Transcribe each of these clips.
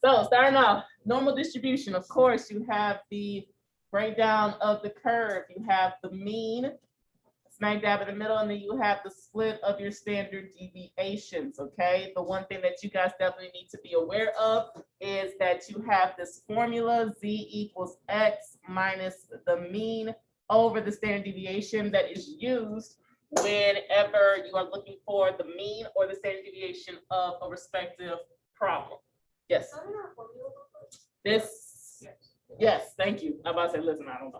So starting off, normal distribution. Of course, you have the breakdown of the curve. You have the mean smack dab in the middle, and then you have the split of your standard deviations, okay? The one thing that you guys definitely need to be aware of is that you have this formula, z equals x minus the mean over the standard deviation that is used whenever you are looking for the mean or the standard deviation of a respective problem. Yes. This, yes, thank you. I'm about to say, listen, I don't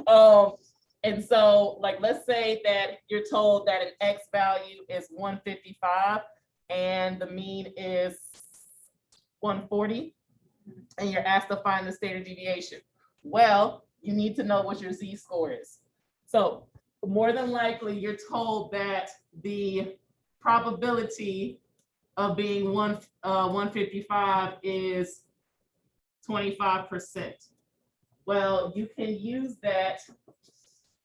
know. And so, like, let's say that you're told that an x value is 155 and the mean is 140, and you're asked to find the standard deviation. Well, you need to know what your z-score is. So more than likely, you're told that the probability of being 155 is 25%. Well, you can use that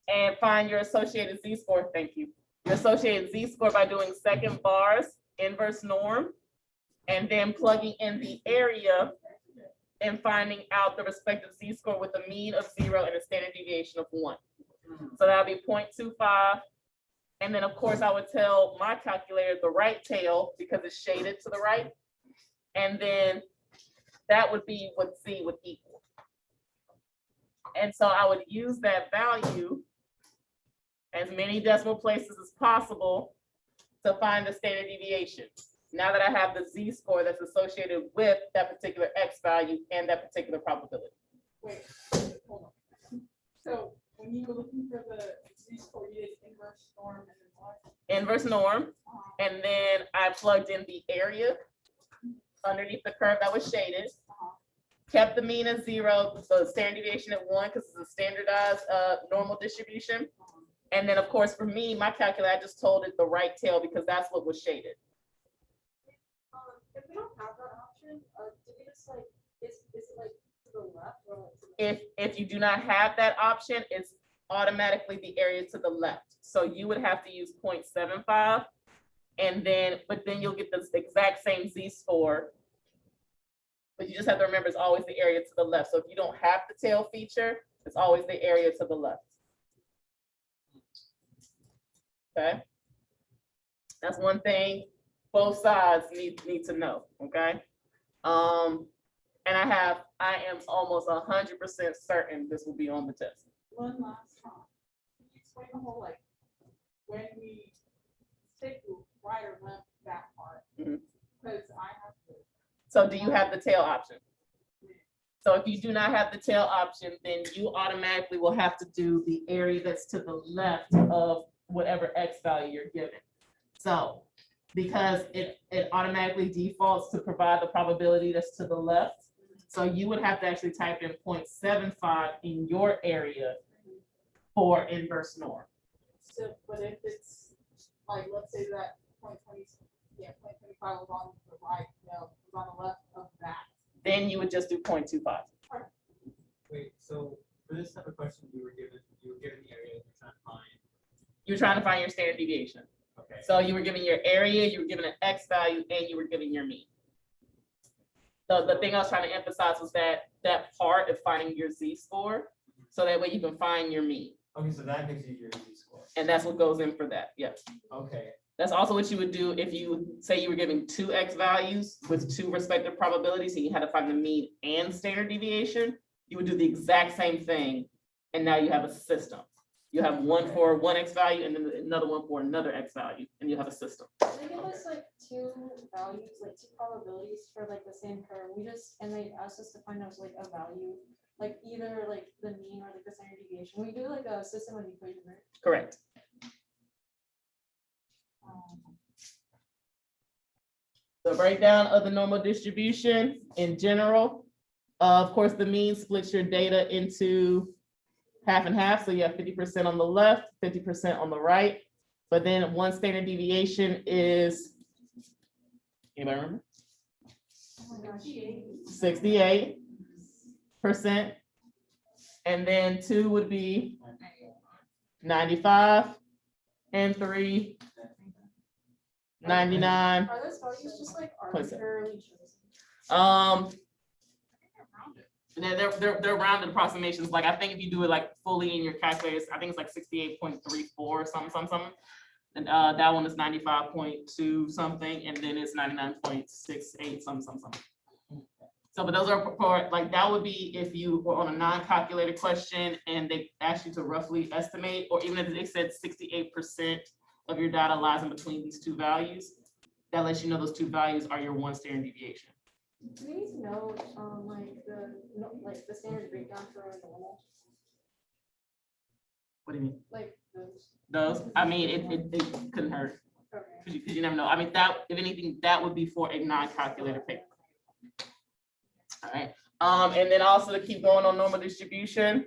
and find your associated z-score. Thank you. Your associated z-score by doing second bars, inverse norm, and then plugging in the area and finding out the respective z-score with a mean of 0 and a standard deviation of 1. So that'll be 0.25. And then, of course, I would tell my calculator the right tail because it's shaded to the right. And then that would be what z would equal. And so I would use that value as many decimal places as possible to find the standard deviation. Now that I have the z-score that's associated with that particular x value and that particular probability. Wait, hold on. So when you were looking for the z-score, you did inverse norm and then what? Inverse norm, and then I plugged in the area underneath the curve that was shaded, kept the mean at 0, so the standard deviation at 1 because it's a standardized normal distribution. And then, of course, for me, my calculator, I just told it the right tail because that's what was shaded. If we don't have that option, do we just like, is it like to the left or like to the If you do not have that option, it's automatically the area to the left. So you would have to use 0.75, and then, but then you'll get the exact same z-score. But you just have to remember it's always the area to the left. So if you don't have the tail feature, it's always the area to the left. Okay. That's one thing both sides need to know. Okay. And I am almost 100% certain this will be on the test. One last time. Can you explain the whole, like, when we take the right or left that part? Mhm. Because I have to. So do you have the tail option? So if you do not have the tail option, then you automatically will have to do the area that's to the left of whatever x value you're given. So because it automatically defaults to provide the probability that's to the left, so you would have to actually type in 0.75 in your area for inverse norm. So, but if it's like, let's say that 0.20, 0.25 was on the right, was on the left of that. Then you would just do 0.25. Wait, so for this type of question, you were given the area you're trying to find. You're trying to find your standard deviation. Okay. So you were given your area, you were given an x value, and you were given your mean. So the thing I was trying to emphasize was that part of finding your z-score, so that way you can find your mean. Okay, so that gives you your z-score. And that's what goes in for that. Yes. Okay. That's also what you would do if you say you were giving 2 x values with 2 respective probabilities, and you had to find the mean and standard deviation. You would do the exact same thing, and now you have a system. You have one for one x value, and then another one for another x value, and you have a system. They give us like 2 values, like 2 probabilities for like the same curve. And they asked us to find out like a value, like either like the mean or like the standard deviation. We do like a system of equation, right? Correct. The breakdown of the normal distribution in general, of course, the mean splits your data into half and half. So you have 50% on the left, 50% on the right. But then one standard deviation is, anybody remember? Oh my gosh. 68%. And then 2 would be 95, and 3, 99. Are those values just like arbitrarily chosen? They're rounded approximations. Like, I think if you do it like fully in your calculators, I think it's like 68.34, something. And that one is 95.2 something, and then it's 99.68, something. So, but those are for, like, that would be if you were on a non-calculated question and they asked you to roughly estimate, or even if they said 68% of your data lies in between these two values, that lets you know those two values are your one standard deviation. Do you know, like the standard breakdown for a normal, What do you mean? like those? Those, I mean, it couldn't hurt, Okay. because you never know. I mean, that, if anything, that would be for a non-calculated paper. All right, and then also to keep going on normal distribution,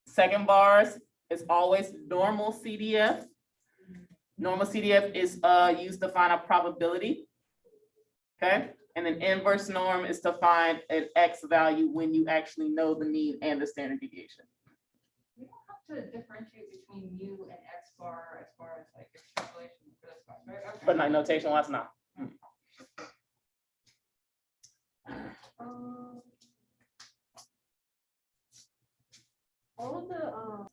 second bars is always normal CDF. Normal CDF is used to find a probability. Okay, and then inverse norm is to find an X value when you actually know the mean and the standard deviation. We don't have to differentiate between mu and X bar as far as like extrapolation for this class, right? Okay. But like notation wise, not. All of the,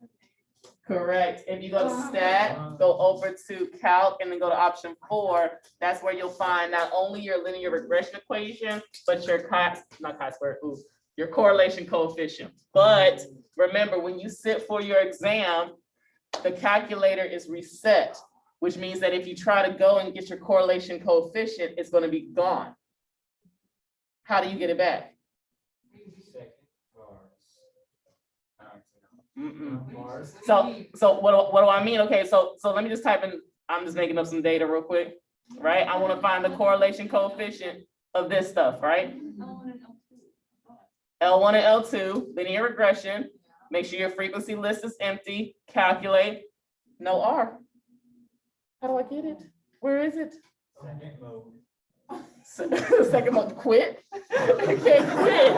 Correct. If you go to stat, go over to calc, and then go to option 4, that's where you'll find not only your linear regression equation, but your your correlation coefficient. But remember, when you sit for your exam, the calculator is reset, which means that if you try to go and get your correlation coefficient, it's going to be gone. How do you get it back? So what do I mean? Okay, so let me just type in, I'm just making up some data real quick, right? I want to find the correlation coefficient of this stuff, right? L1 and L2, linear regression. Make sure your frequency list is empty. Calculate. No R. How do I get it? Where is it? Second mode. Second mode. Quit. I can't quit.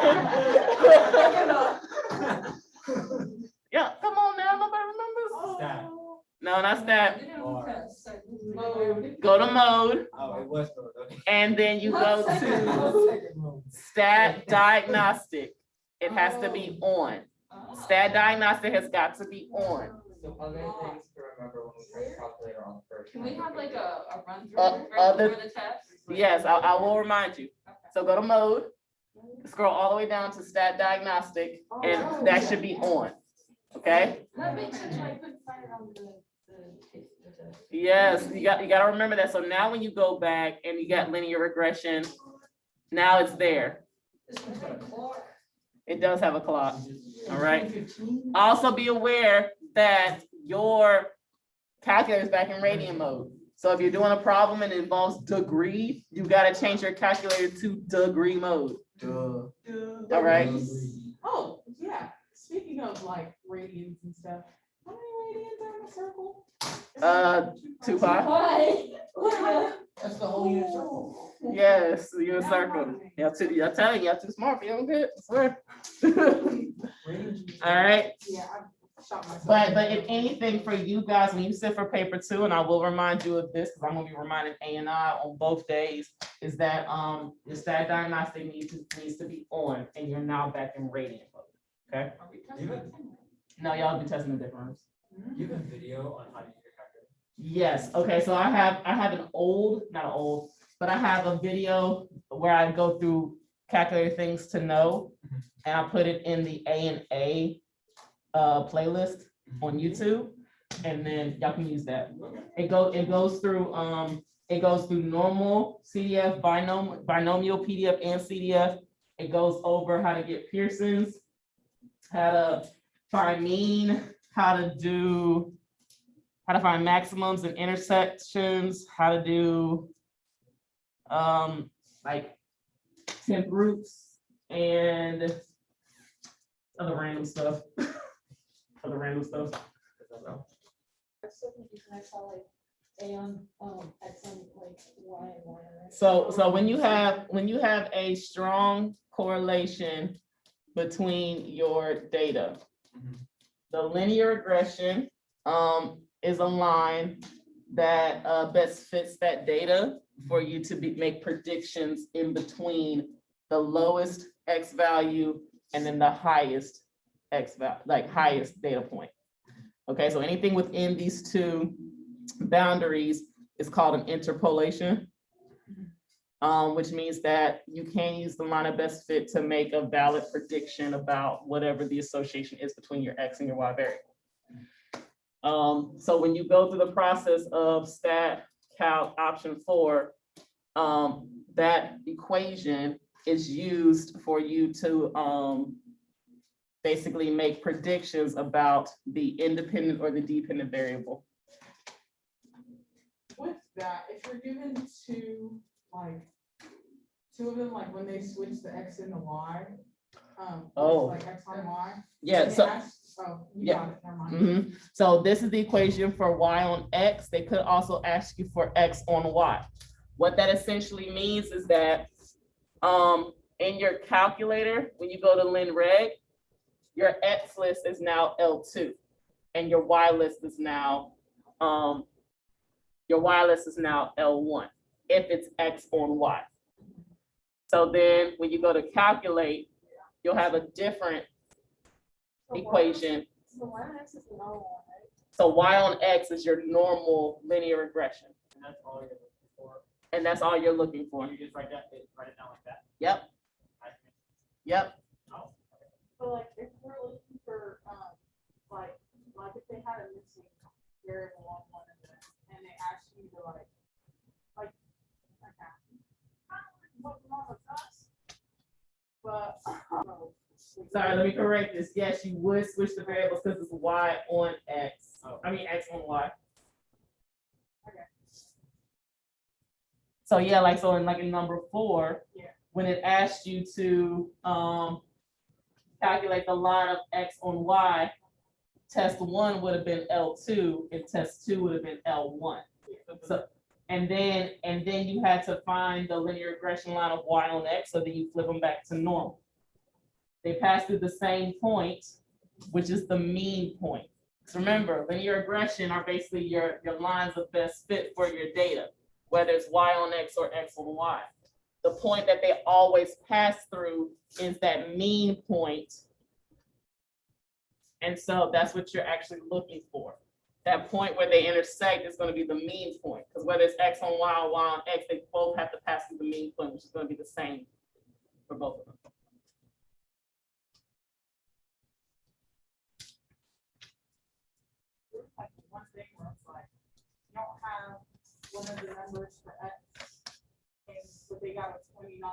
Yeah, come on now. Nobody remembers. Stat. No, not stat. Mode. Go to mode, Oh, it was mode, okay. and then you go to Second mode. stat diagnostic. It has to be on. Stat diagnostic has got to be on. So other things to remember when we try to calculate are on the first. Can we have like a run through Uh, right other- before the test? Yes, I will remind you. Okay. So go to mode, scroll all the way down to stat diagnostic, and that should be on. Okay? that makes sense, I couldn't find it on the. Yes, you got to remember that. So now when you go back and you got linear regression, now it's there. It does have a clock. All right. Also be aware that your calculator is back in radian mode. So if you're doing a problem and it involves degree, you got to change your calculator to degree mode. All right. Oh, yeah, speaking of like radians and stuff, how many radians are in a circle? Is it 2 pi. Why? That's the whole unit circle. Yes, you're a circle. Y'all telling you, y'all too smart for your own good. I swear. All right. Yeah, I shot myself. But if anything for you guys, when you sit for paper 2, and I will remind you of this, because I'm gonna be reminding A and I on both days, is that the stat diagnostic needs to be on, and you're now back in radian mode. Okay? Are we testing Even- the same way? No, y'all be testing in different rooms. You have a video on how to use your calculator. Yes, okay, so I have an old, not old, but I have a video where I go through calculator things to know, and I put it in the A&A playlist on YouTube, and then y'all can use that. It goes through normal CDF, binomial PDF and CDF. It goes over how to get Pearsons, how to find mean, how to find maximums and intersections, how to do like 10th groups and other random stuff. I still think you can saw like A on, X on like Y and Y. right? So when you have a strong correlation between your data, Mhm. the linear regression is a line that best fits that data for you to make predictions in between the lowest X value and then the highest X value, like highest data point. Okay, so anything within these two boundaries is called an interpolation, which means that you can use the line of best fit to make a valid prediction about whatever the association is between your X and your Y variable. So when you go through the process of stat calc option 4, that equation is used for you to basically make predictions about the independent or the dependent variable. With that, if you're given two of them, like when they switch the X and the Y, Oh. like X on Y. Yeah, and they so ask- Oh, you yeah. got it, never mind. mhm. So this is the equation for Y on X. They could also ask you for X on Y. What that essentially means is that in your calculator, when you go to LinReg, your X list is now L2 and your Y list is now L1 if it's X on Y. So then when you go to calculate, you'll have a different equation. So Y on X is the normal one, right? So Y on X is your normal linear regression. And that's all you're looking for. And that's all you're looking for. You just write it down like that. Yep, yep. Oh, But like, if we're looking for, like if they had a missing variable on one of them, and they asked you to okay, what's wrong with us? But, Sorry, let me correct this. Yes, you would switch the variables because it's Y on X. Oh. I mean, X on Y. Okay. So yeah, like, so in number 4, Yeah. when it asked you to calculate the line of X on Y, test 1 would have been L2 and test 2 would have been L1. So, and then you had to find the linear regression line of Y on X, so then you flip them back to normal. They pass through the same point, which is the mean point. So remember, linear regression are basically your lines of best fit for your data, whether it's Y on X or X on Y. The point that they always pass through is that mean point. And so that's what you're actually looking for. That point where they intersect is going to be the mean point, because whether it's X on Y or Y on X, they both have to pass through the mean point, which is going to be the same for both of them. like one thing where it's like, you don't have one of the numbers for X, but they got a 29 on.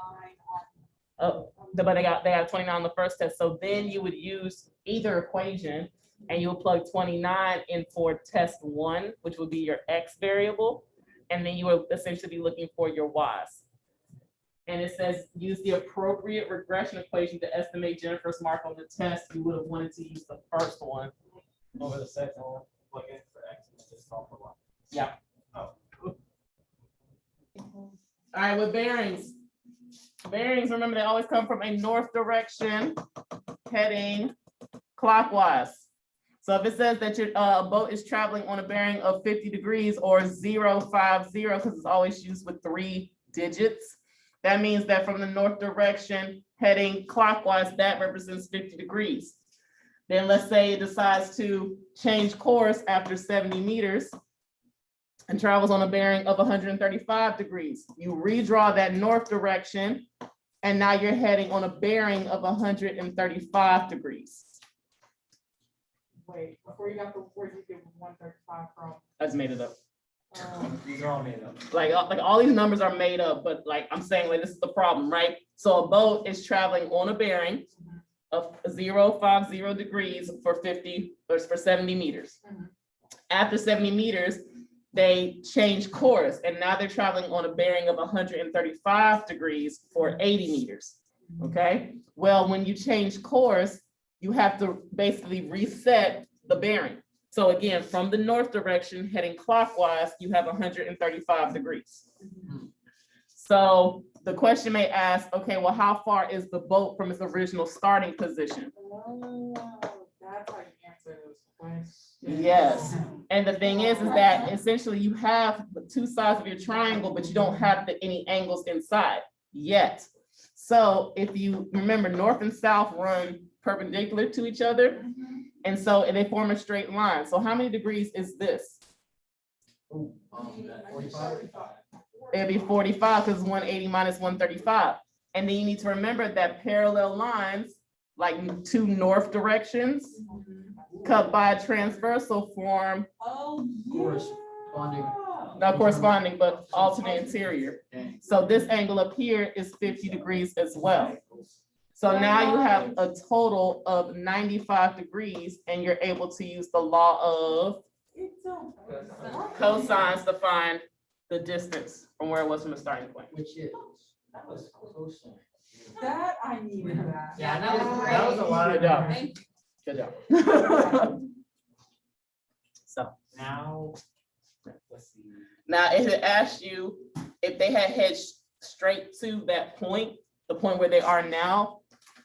Oh, but they got 29 on the first test. So then you would use either equation and you'll plug 29 in for test 1, which would be your X variable. And then you will essentially be looking for your Y's. And it says use the appropriate regression equation to estimate Jennifer's mark on the test. You would have wanted to use the first one. over the second one, plug in for X and just solve for Y. Yeah. Oh. All right, with bearings. Bearings, remember, they always come from a north direction heading clockwise. So if it says that your boat is traveling on a bearing of 50 degrees or 050, because it's always used with 3 digits, that means that from the north direction heading clockwise, that represents 50 degrees. Then let's say it decides to change course after 70 meters and travels on a bearing of 135 degrees. You redraw that north direction, and now you're heading on a bearing of 135 degrees. Wait, before you got the, where'd you get 135 from? I just made it up. These are all made up. Like all these numbers are made up, but like I'm saying, like this is the problem, right? So a boat is traveling on a bearing of 050 degrees for 70 meters. Mhm. After 70 meters, they change course, and now they're traveling on a bearing of 135 degrees for 80 meters. Okay. Well, when you change course, you have to basically reset the bearing. So again, from the north direction heading clockwise, you have 135 degrees. So the question may ask, okay, well, how far is the boat from its original starting position? Oh, that's how you answer those questions. Yes. And the thing is that essentially you have the two sides of your triangle, but you don't have any angles inside yet. So if you remember, north and south run perpendicular to each other. And so they form a straight line. So how many degrees is this? Ooh, 45. It'd be 45 because 180 minus 135. And then you need to remember that parallel lines, like two north directions, cut by a transversal form, Oh, Corresponding. not corresponding, but alternate interior. So this angle up here is 50 degrees as well. So now you have a total of 95 degrees and you're able to use the law of cosines to find the distance from where it was from the starting point. Which is, that was close. That I needed that. Yeah, that was a lot of. Good job. Thank you. Good job. So Now, let's see. now if it asked you if they had head straight to that point, the point where they are now,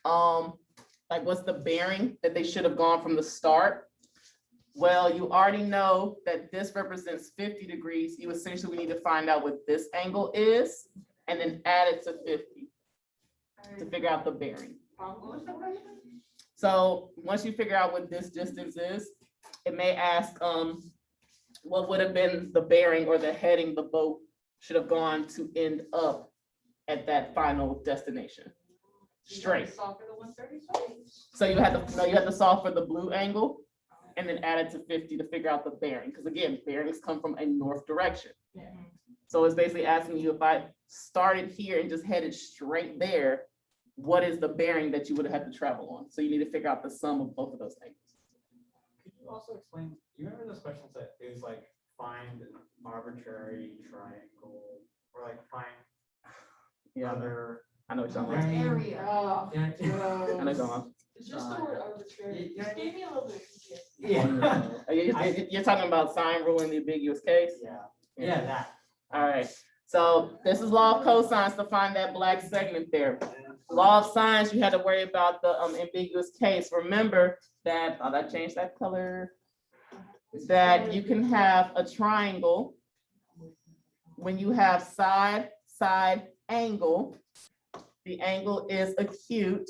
like what's the bearing that they should have gone from the start? Well, you already know that this represents 50 degrees. You essentially need to find out what this angle is and then add it to 50 to figure out the bearing. What was the question? So once you figure out what this distance is, it may ask what would have been the bearing or the heading the boat should have gone to end up at that final destination. Straight. Solve for the 130. So you have to solve for the blue angle and then add it to 50 to figure out the bearing. Because again, bearings come from a north direction. So it's basically asking you if I started here and just headed straight there, what is the bearing that you would have had to travel on? So you need to figure out the sum of both of those things. Could you also explain, you remember those questions that it was like find an arbitrary triangle or like find Yeah, other. I know what you're talking about. Area. Yeah. I know what you're talking about. It's just the word arbitrary. Yeah. It gave me a little bit of PTSD. Yeah. You're talking about sign rule in the ambiguous case? Yeah, that. All right, so this is law of cosines to find that black segment there. Law of sines, you had to worry about the ambiguous case. Remember that, I changed that color, that you can have a triangle when you have side, angle. The angle is acute.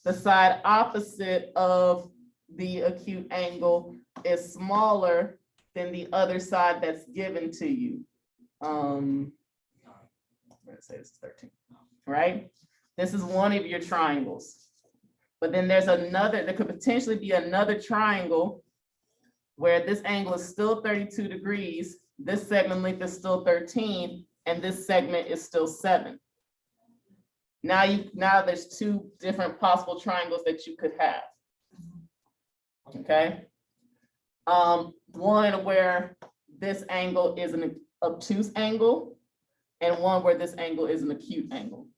The side opposite of the acute angle is smaller than the other side that's given to you. I'm gonna say this is 13, right? This is one of your triangles. But then there's another, there could potentially be another triangle where this angle is still 32 degrees, this segment length is still 13, and this segment is still 7. Now there's two different possible triangles that you could have. Okay. One where this angle is an obtuse angle, and one where this angle is an acute angle.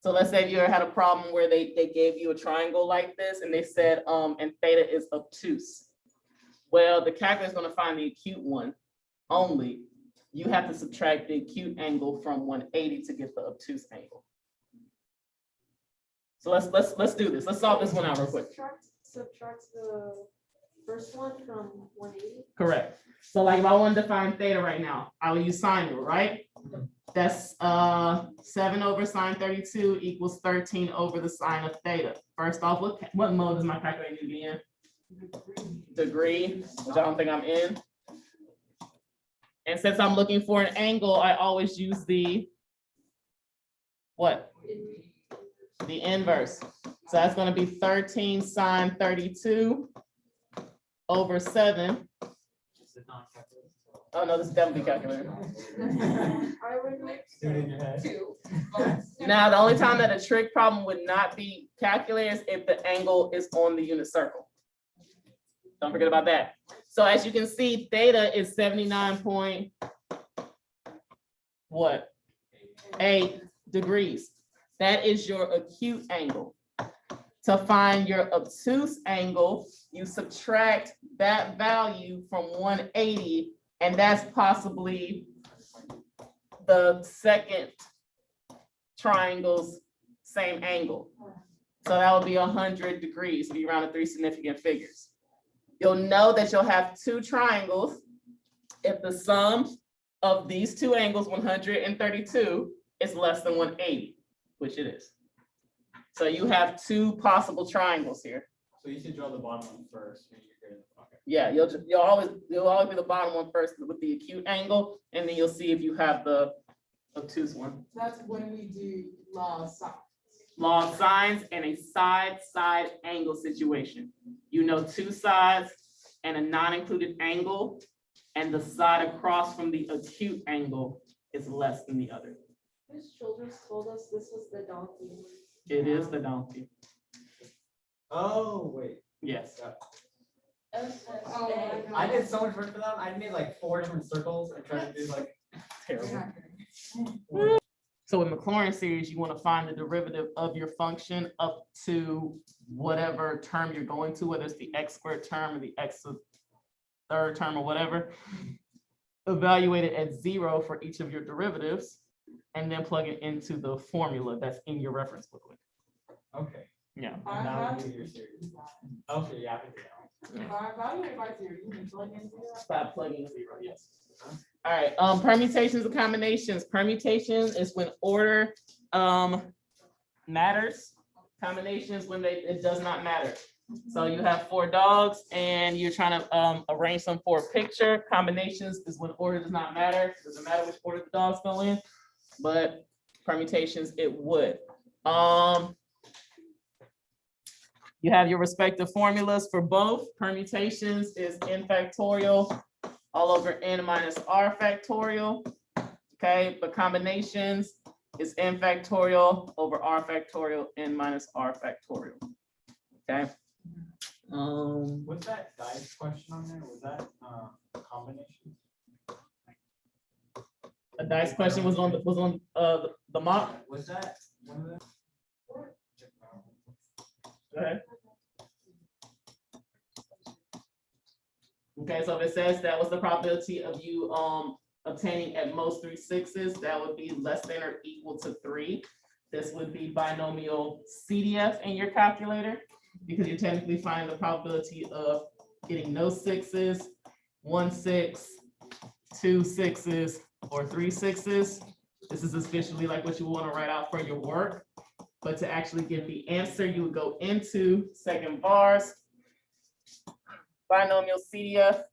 So let's say you ever had a problem where they gave you a triangle like this and they said, and theta is obtuse. Well, the calculator is going to find the acute one only. You have to subtract the acute angle from 180 to get the obtuse angle. So let's do this. Let's solve this one out real quick. Subtract the first one from 180. Correct. So like if I wanted to find theta right now, I would use sine rule, right? That's 7 over sine 32 equals 13 over the sine of theta. First off, what mode does my calculator need to be in? Degree, which I don't think I'm in. And since I'm looking for an angle, I always use the what? The inverse. So that's going to be 13 sine 32 over 7. Oh no, this is definitely calculator. I would make Do it in your head. 2. Now, the only time that a trig problem would not be calculated is if the angle is on the unit circle. Don't forget about that. So as you can see, theta is 79.8 degrees. That is your acute angle. To find your obtuse angle, you subtract that value from 180, and that's possibly the second triangle's same angle. So that would be 100 degrees if you round to 3 significant figures. You'll know that you'll have two triangles if the sum of these two angles, 132, is less than 180, which it is. So you have two possible triangles here. So you should draw the bottom one first. And you're good. Okay. Yeah, you'll always be the bottom one first with the acute angle, and then you'll see if you have the obtuse one. That's when we do law of sine. Law of sines and a side angle situation. You know two sides and a non-included angle, and the side across from the acute angle is less than the other. Whose shoulders told us this was the donkey? It is the donkey. Oh, wait. Yes. Oh, I did so much work for them. I made like 4 different circles and tried to do like. Terrible. So in Maclaurin series, you want to find the derivative of your function up to whatever term you're going to, whether it's the x squared term or the x third term or whatever. Evaluate it at 0 for each of your derivatives, and then plug it into the formula that's in your reference booklet. Okay. Yeah. And now we do your series. Okay, yeah, I can do that. By evaluating by theory, you can plug in zero. By plugging 0, yes. All right, permutations and combinations. Permutation is when order matters. Combinations when it does not matter. So you have 4 dogs and you're trying to arrange them for a picture. Combinations is when order does not matter. Doesn't matter which order the dogs go in, but permutations it would. You have your respective formulas for both. Permutations is n factorial all over n minus r factorial. Okay, but combinations is n factorial over r factorial, n minus r factorial. Okay. Was that dice question on there? Was that combination? A dice question was on the mock. Was that one of them? Go ahead. Okay, so if it says that was the probability of you obtaining at most 3 6s, that would be less than or equal to 3. This would be binomial CDF in your calculator, because you're technically finding the probability of getting no 6s, 1 6, 2 6s, or 3 6s. This is officially like what you want to write out for your work. But to actually get the answer, you would go into second bars, binomial CDF.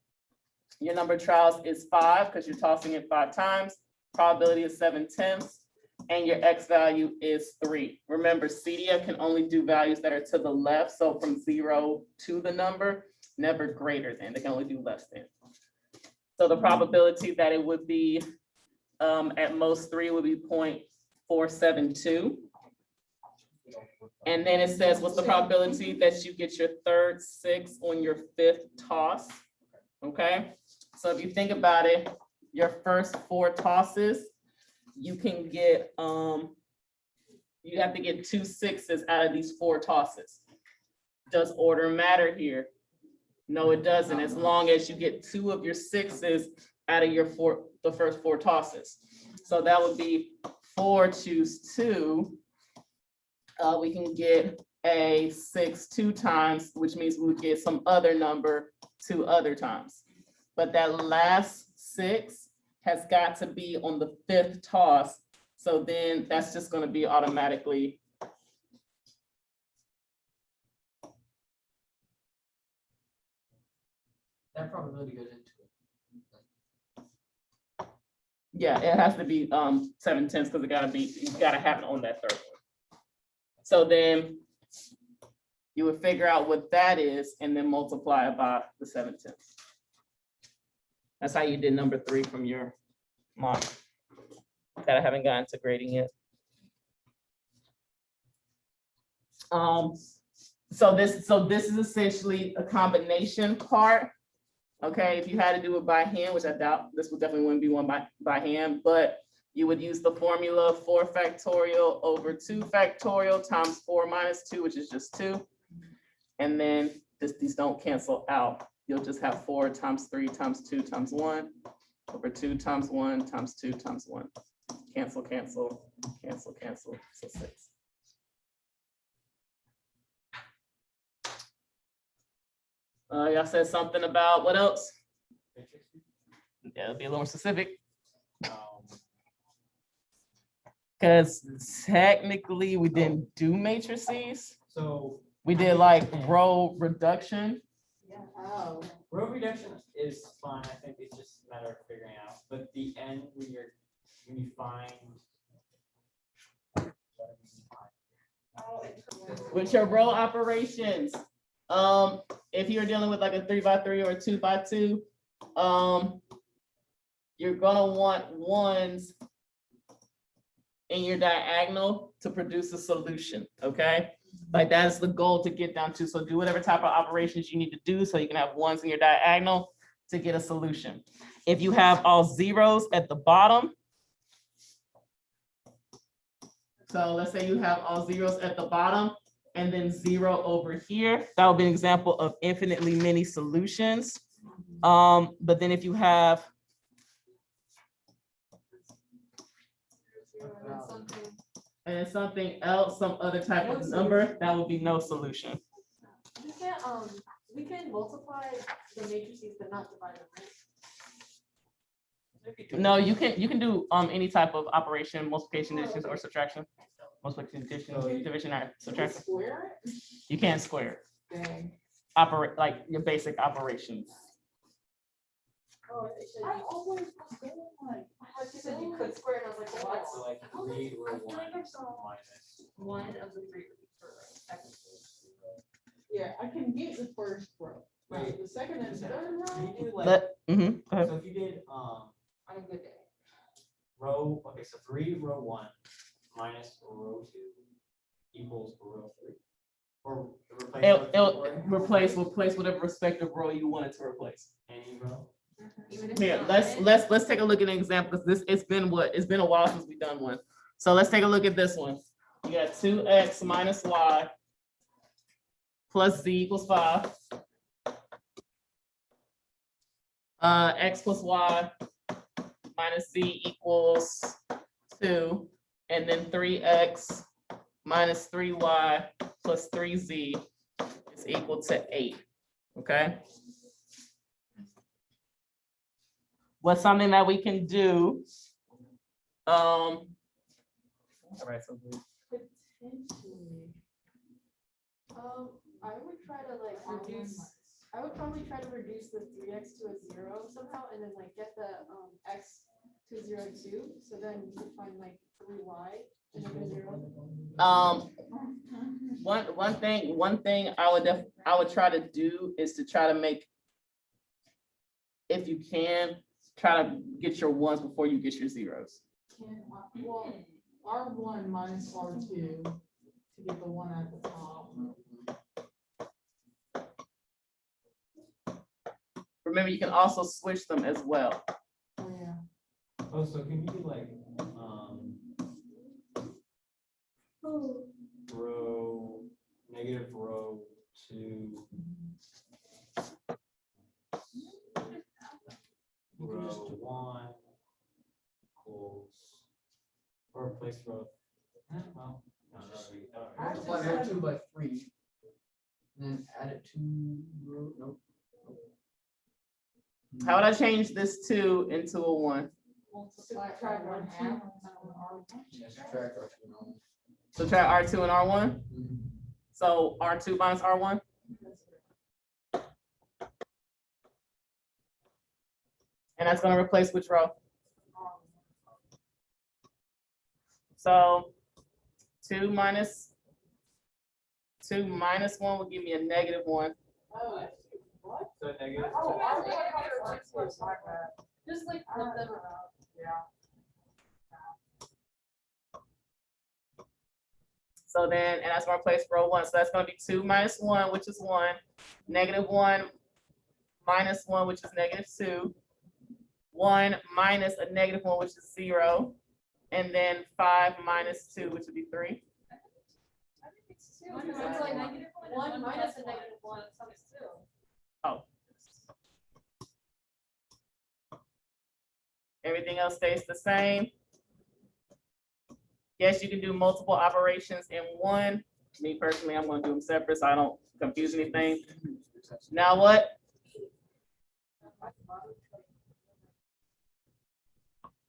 Your number of trials is 5 because you're tossing it 5 times. Probability is 7/10, and your X value is 3. Remember, CDF can only do values that are to the left. So from 0 to the number, never greater than. They can only do less than. So the probability that it would be at most 3 would be 0.472. And then it says, what's the probability that you get your third 6 on your 5th toss? Okay, so if you think about it, your first 4 tosses, you can get, you have to get 2 6s out of these 4 tosses. Does order matter here? No, it doesn't, as long as you get 2 of your 6s out of your the first 4 tosses. So that would be 4 choose 2. We can get a 6 2 times, which means we would get some other number 2 other times. But that last 6 has got to be on the 5th toss. So then that's just going to be automatically. That probability goes into it. Yeah, it has to be 7/10 because you gotta have it on that 3rd one. So then you would figure out what that is and then multiply it by the 7/10. That's how you did number 3 from your mock that I haven't gotten to grading yet. So this is essentially a combination part. Okay, if you had to do it by hand, which I doubt, this would definitely wouldn't be one by hand, but you would use the formula 4 factorial over 2 factorial times 4 minus 2, which is just 2. And then these don't cancel out. You'll just have 4 times 3 times 2 times 1 over 2 times 1 times 2 times 1. Cancel, cancel, cancel, cancel, so 6. Y'all said something about what else? Matrix. Yeah, it'll be a little more specific. Um, Because technically we didn't do matrices. So We did like row reduction. Oh. row reduction is fine. I think it's just a matter of figuring out. But the end when you find. With your row operations, if you're dealing with like a 3x3 or a 2x2, you're gonna want ones in your diagonal to produce a solution, okay? Like that's the goal to get down to. So do whatever type of operations you need to do so you can have ones in your diagonal to get a solution. If you have all zeros at the bottom, so let's say you have all zeros at the bottom and then 0 over here, that would be an example of infinitely many solutions. But then if you have and something else, some other type of number, that would be no solution. We can multiply the matrices but not divide them, right? No, you can do any type of operation, multiplication, addition, or subtraction. Multiplication, addition, division, or subtraction. Square it? You can't square. Dang. Operate like your basic operations. Oh, they said I always was going like. like you said you could square it, and I was like, what? So like 3 row 1 minus. One of the three for second. Yeah, I can get the first row. Right. The second and third So row. you do like, But go ahead. so if you did On a good day. row, okay, so 3 row 1 minus row 2 equals row 3. Or replace It'll row 3 replace whatever respective row you wanted to replace. any row. Even if Here, it's not let's take a look at an example because it's been a while since we've done one. So let's take a look at this one. You got 2x minus y plus z equals 5. X plus y minus z equals 2, and then 3x minus 3y plus 3z is equal to 8. Okay. What's something that we can do? All right, so Potentially. I would try to like reduce, I would probably try to reduce the 3x to a 0 somehow, and then like get the x to 0 too, so then you could find like 3y and then a 0. one thing I would try to do is to try to make, if you can, try to get your ones before you get your zeros. Well, R1 minus R2 to get the one at the top. Remember, you can also switch them as well. Oh, yeah. Oh, so can you do like, row, negative row 2, row 1 equals, or replace row. Well, no, Multiply that 2 by 3. And then add it to row, nope. How would I change this 2 into a 1? Subtract R1 Yeah, subtract our 2 now. Subtract R2 and R1. Mhm. So R2 minus R1. And that's gonna replace which row? So 2 minus 1 will give me a -1. Oh, what? So negative. Oh, Just like flip them around. Yeah. So then, and that's gonna replace row 1. So that's gonna be 2 minus 1, which is 1, -1 minus 1, which is -2, 1 minus a -1, which is 0, and then 5 minus 2, which would be 3. I think it's two. One because minus it's like one. negative one. One and minus plus a negative one, so it's two. Oh. Everything else stays the same. Yes, you can do multiple operations in one. Me personally, I'm gonna do them separate so I don't confuse anything. Now what?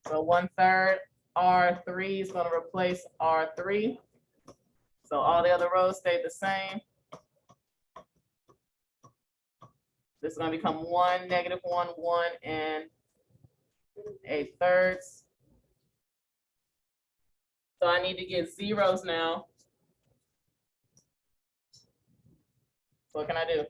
So 1/3 R3 is gonna replace R3. So all the other rows stay the same. This is gonna become 1, -1, 1, and 8/3. So I need to get zeros now. So what can I do?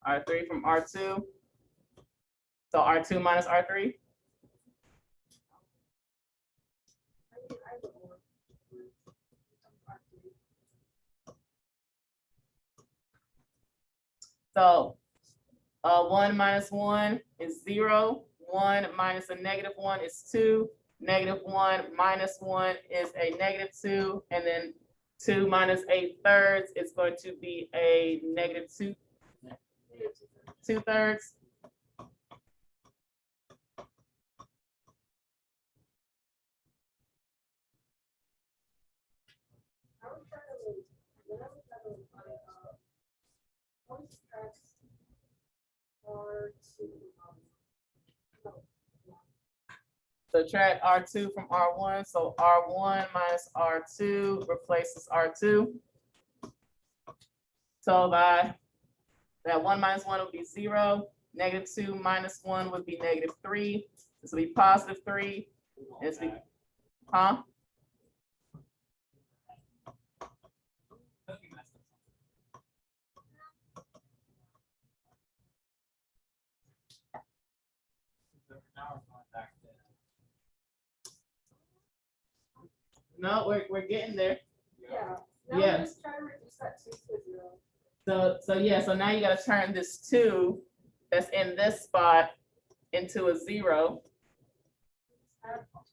R3 from R2. So R2 minus R3. So 1 minus 1 is 0. 1 minus a -1 is 2. -1 minus 1 is a -2. And then 2 minus 8/3 is going to be a -2. 2/3. Subtract R2 from R1. So R1 minus R2 replaces R2. So by that 1 minus 1 would be 0. -2 minus 1 would be -3. This will be +3. And it's be, huh? No, we're getting there. Yeah. Yeah. Just try to reduce that 2 to 0. So yeah, so now you gotta turn this 2 that's in this spot into a 0.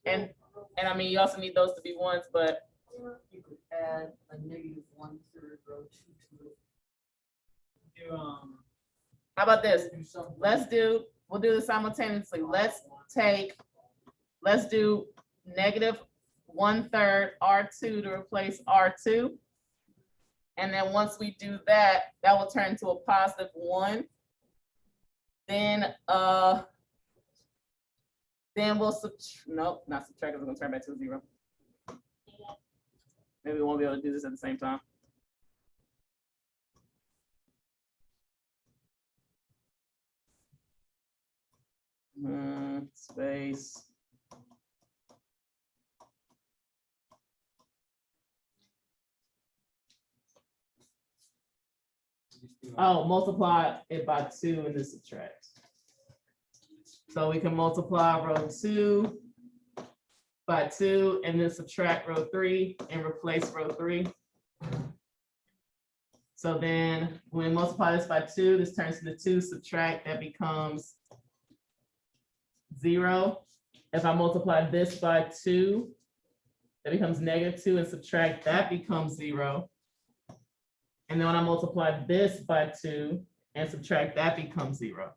And I mean, you also need those to be 1s, but You could add a -1/3 row 2 to it. Do, how about this? Do something. We'll do this simultaneously. Let's do -1/3 R2 to replace R2. And then once we do that, that will turn into a +1. Then we'll nope, not subtract, it's gonna turn back to a 0. Maybe we won't be able to do this at the same time. Space. Oh, multiply it by 2 and then subtract. So we can multiply row 2 by 2 and then subtract row 3 and replace row 3. So then when we multiply this by 2, this turns into 2, subtract, that becomes 0. If I multiply this by 2, that becomes -2, and subtract, that becomes 0. And then when I multiply this by 2 and subtract, that becomes 0.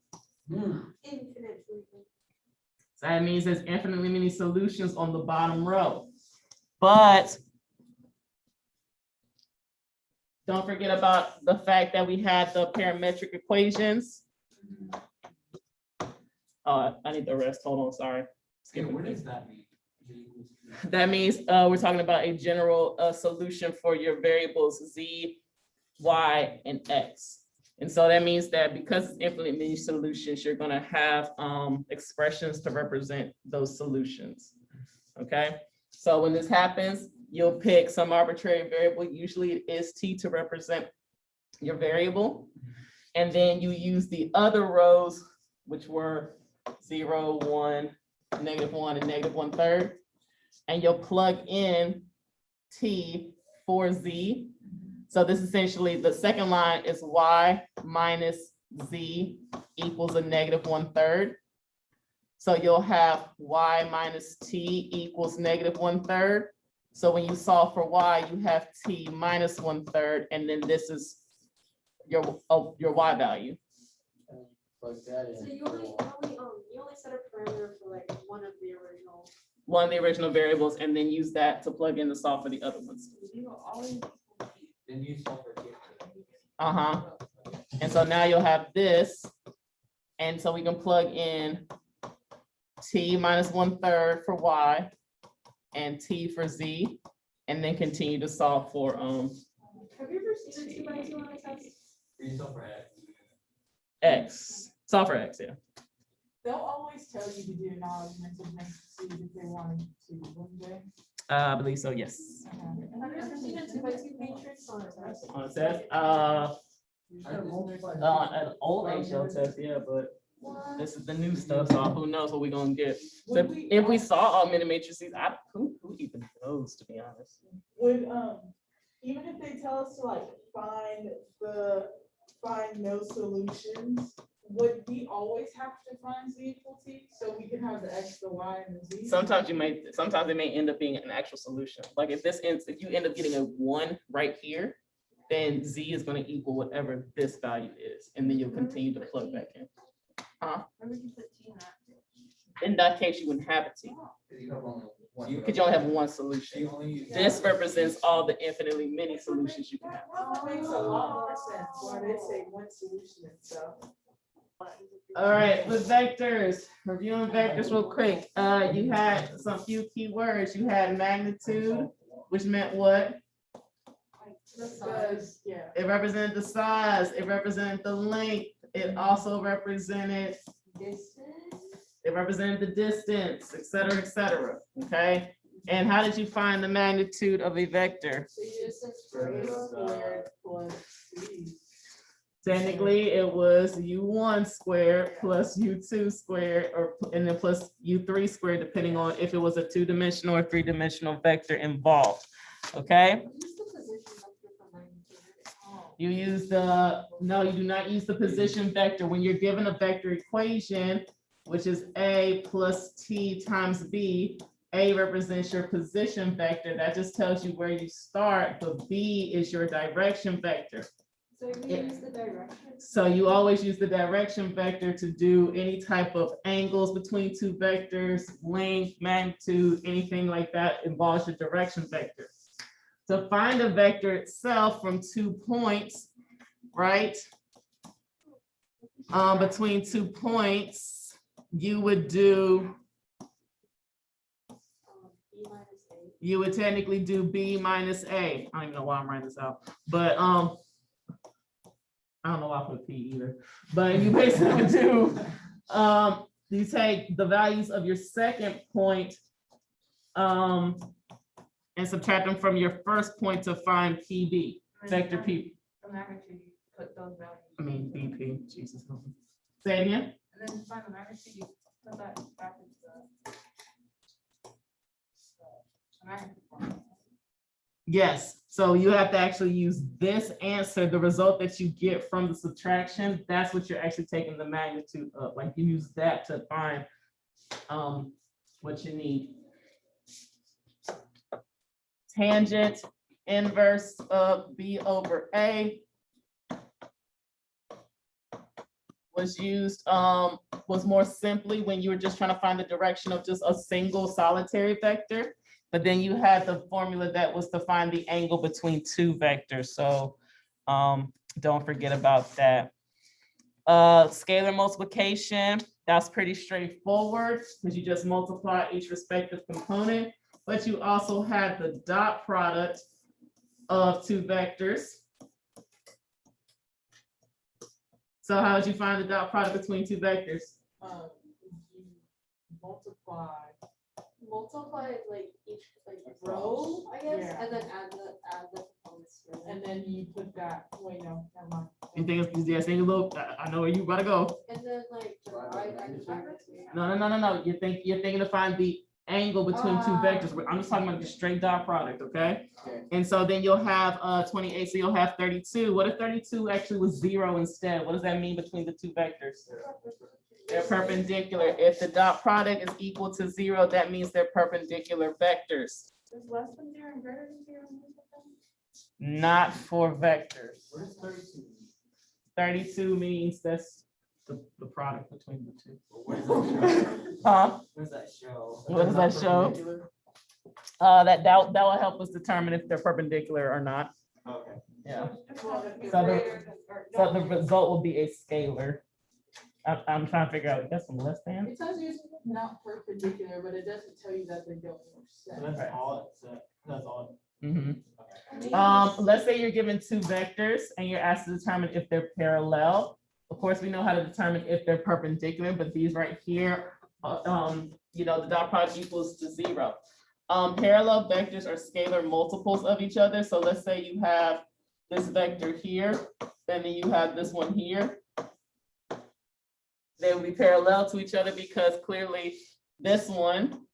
So that means there's infinitely many solutions on the bottom row. But don't forget about the fact that we had the parametric equations. Oh, I need the rest. Hold on, sorry. what does that mean? That means we're talking about a general solution for your variables z, y, and x. And so that means that because it's infinite many solutions, you're gonna have expressions to represent those solutions, okay? So when this happens, you'll pick some arbitrary variable, usually it is t, to represent your variable. And then you use the other rows, which were 0, 1, -1, and -1/3. And you'll plug in t for z. So this essentially, the second line is y minus z equals a -1/3. So you'll have y minus t equals -1/3. So when you solve for y, you have t minus 1/3, and then this is your y value. Plug that in. So you only set a parameter for like one of the original one of the original variables and then use that to plug in to solve for the other ones. You will always. Then you solve for T. Uh-huh. And so now you'll have this. And so we can plug in t minus 1/3 for y and t for z, and then continue to solve for Have you ever seen a 2 by 2 on a test? You solve for X. x. Solve for x, yeah. They'll always tell you to do non-augmented matrices if they wanted to, wouldn't they? I believe so, yes. Have you ever seen a 2 by 2 matrix on a test? On a test, an old HL test, yeah, but What? this is the new stuff, so who knows what we're gonna get. So Would we, if we saw augmented matrices, who even knows, to be honest? would, even if they tell us to like find no solutions, would we always have to find z equal t? So we can have the x, the y, and the z? Sometimes it may end up being an actual solution. Like if you end up getting a 1 right here, then z is gonna equal whatever this value is, and then you'll continue to plug back in. Where would you put T in that? In that case, you wouldn't have a t, because you only have one solution. This represents all the infinitely many solutions you can have. That makes a lot more sense, why they say one solution and stuff. All right, with vectors, reviewing vectors real quick. You had some few key words. You had magnitude, which meant what? The size. Because, yeah. It represented the size. It represented the length. It also represented, it represented the distance, et cetera, okay? And how did you find the magnitude of a vector? So you just said squared plus c. Technically, it was u1 squared plus u2 squared, and then plus u3 squared, depending on if it was a 2-dimensional or 3-dimensional vector involved, okay? You use no, you do not use the position vector. When you're given a vector equation, which is a plus t times b, a represents your position vector. That just tells you where you start, but b is your direction vector. So we use the direction. So you always use the direction vector to do any type of angles between two vectors, length, magnitude, anything like that involves your direction vector. To find a vector itself from 2 points, right? Between 2 points, you would do, you would technically do b minus a. I don't even know why I'm writing this out, but I don't know why I put p either. But you basically do, you take the values of your second point and subtract them from your first point to find PB, vector P. The magnitude, you put those values. I mean, BP, Jesus. Say it again? And then to find the magnitude, you put that back into the magnitude formula. Yes, so you have to actually use this answer, the result that you get from the subtraction, that's what you're actually taking the magnitude of. Like you use that to find what you need. Tangent inverse of b over a was used, was more simply when you were just trying to find the direction of just a single solitary vector. But then you had the formula that was to find the angle between two vectors. So don't forget about that. Scalar multiplication, that's pretty straightforward because you just multiply each respective component. But you also had the dot product of two vectors. So how did you find the dot product between two vectors? You multiply. Multiply like each like Row? I guess, Yeah. and then add the components to it. And then you put that, wait, no, never mind. You think it's, yeah, think a little, I know where you gotta go. And then like divide by the magnitude. No. You're thinking to find the angle between two vectors. I'm just talking about the straight dot product, okay? Okay. And so then you'll have 28, so you'll have 32. What if 32 actually was 0 instead? What does that mean between the two vectors? They're perpendicular. If the dot product is equal to 0, that means they're perpendicular vectors. Is less than 0 and greater than 0? Not for vectors. What is 32? 32 means that's the product between the two. What does that show? Huh? What does that show? What does that show? Perpendicular? That will help us determine if they're perpendicular or not. Okay. Yeah. Well, if you're So the- greater than- or So the don't- result will be a scalar. I'm trying to figure out, that's from less than. It tells you it's not perpendicular, but it doesn't tell you that they don't So intersect. that's all it said. That's all. Mhm. Okay. Let's say you're given two vectors and you're asked to determine if they're parallel. Of course, we know how to determine if they're perpendicular, but these right here, the dot product equals to 0. Parallel vectors are scalar multiples of each other. So let's say you have this vector here, and then you have this one here. They will be parallel to each other because clearly this one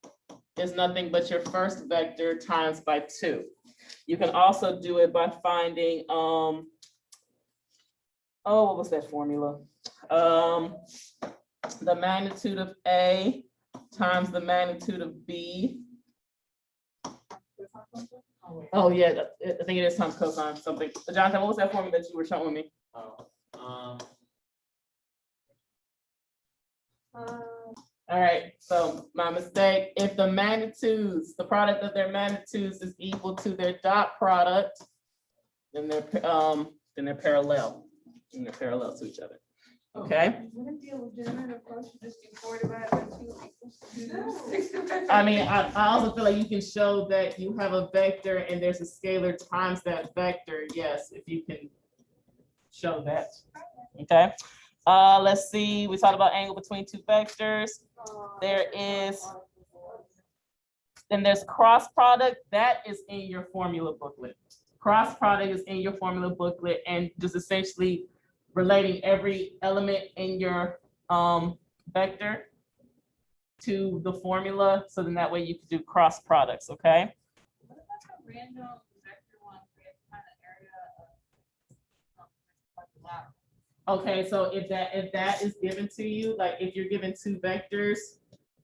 is nothing but your first vector times by 2. You can also do it by finding, what was that formula? The magnitude of A times the magnitude of B. Oh, yeah, I think it is times cosine something. Jonathan, what was that formula that you were showing me? All right, so my mistake, if the magnitudes, the product of their magnitudes is equal to their dot product, then they're parallel. And they're parallel to each other. Okay? Wouldn't it be a legitimate approach to just do 4 divided by 2 equals 2? 6 divided by I mean, I also feel like you can show that you have a vector and there's a scalar times that vector. Yes, if you can show that. Okay. Let's see, we talked about angle between two vectors. There is, then there's cross product. That is in your formula booklet. Cross product is in your formula booklet and just essentially relating every element in your vector to the formula. So then that way you can do cross products, okay? What about the random vector ones where you have to find the area of like the lateral? Okay, so if that is given to you, like if you're given two vectors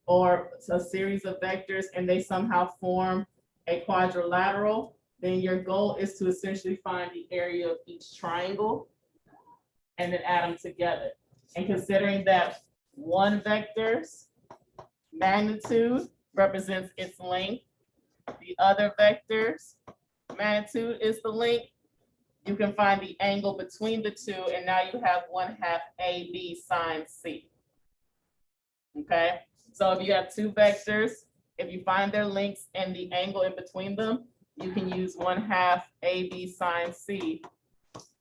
or a series of vectors and they somehow form a quadrilateral, then your goal is to essentially find the area of each triangle and then add them together. And considering that one vector's magnitude represents its length, the other vector's magnitude is the length, you can find the angle between the two, and now you have 1/2 AB sine C. Okay, so if you have two vectors, if you find their lengths and the angle in between them, you can use 1/2 AB sine C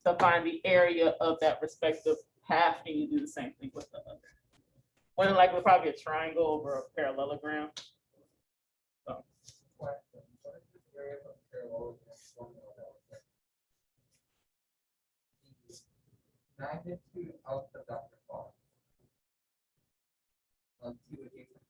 to find the area of that respective half, and you do the same thing with the other. More than likely, probably a triangle over a parallelogram. Question, what is the area of parallelogram formula that was there? The magnitude of the vector product of two adjacent